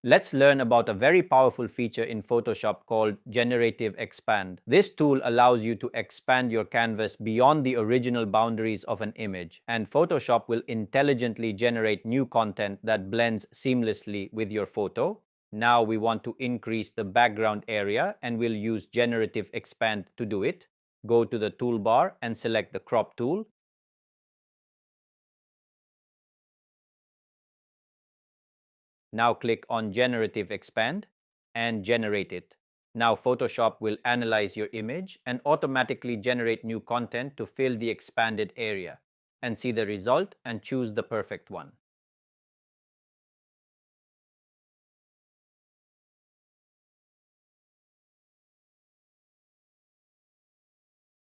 Let's learn about a very powerful feature in Photoshop called Generative Expand. This tool allows you to expand your canvas beyond the original boundaries of an image, and Photoshop will intelligently generate new content that blends seamlessly with your photo. Now we want to increase the background area, and we'll use Generative Expand to do it. Go to the toolbar and select the Crop tool. Now click on Generative Expand and generate it. Now Photoshop will analyze your image and automatically generate new content to fill the expanded area. And see the result and choose the perfect one.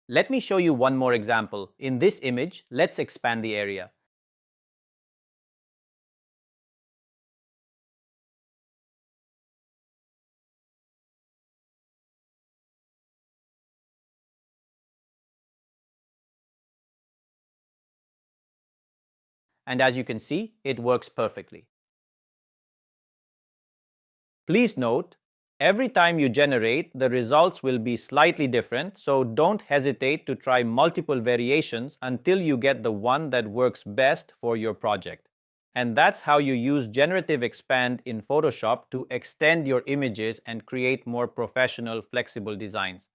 Let me show you one more example. In this image, let's expand the area. And as you can see, it works perfectly. Please note, every time you generate, the results will be slightly different, so don't hesitate to try multiple variations until you get the one that works best for your project. And that's how you use Generative Expand in Photoshop to extend your images and create more professional, flexible designs.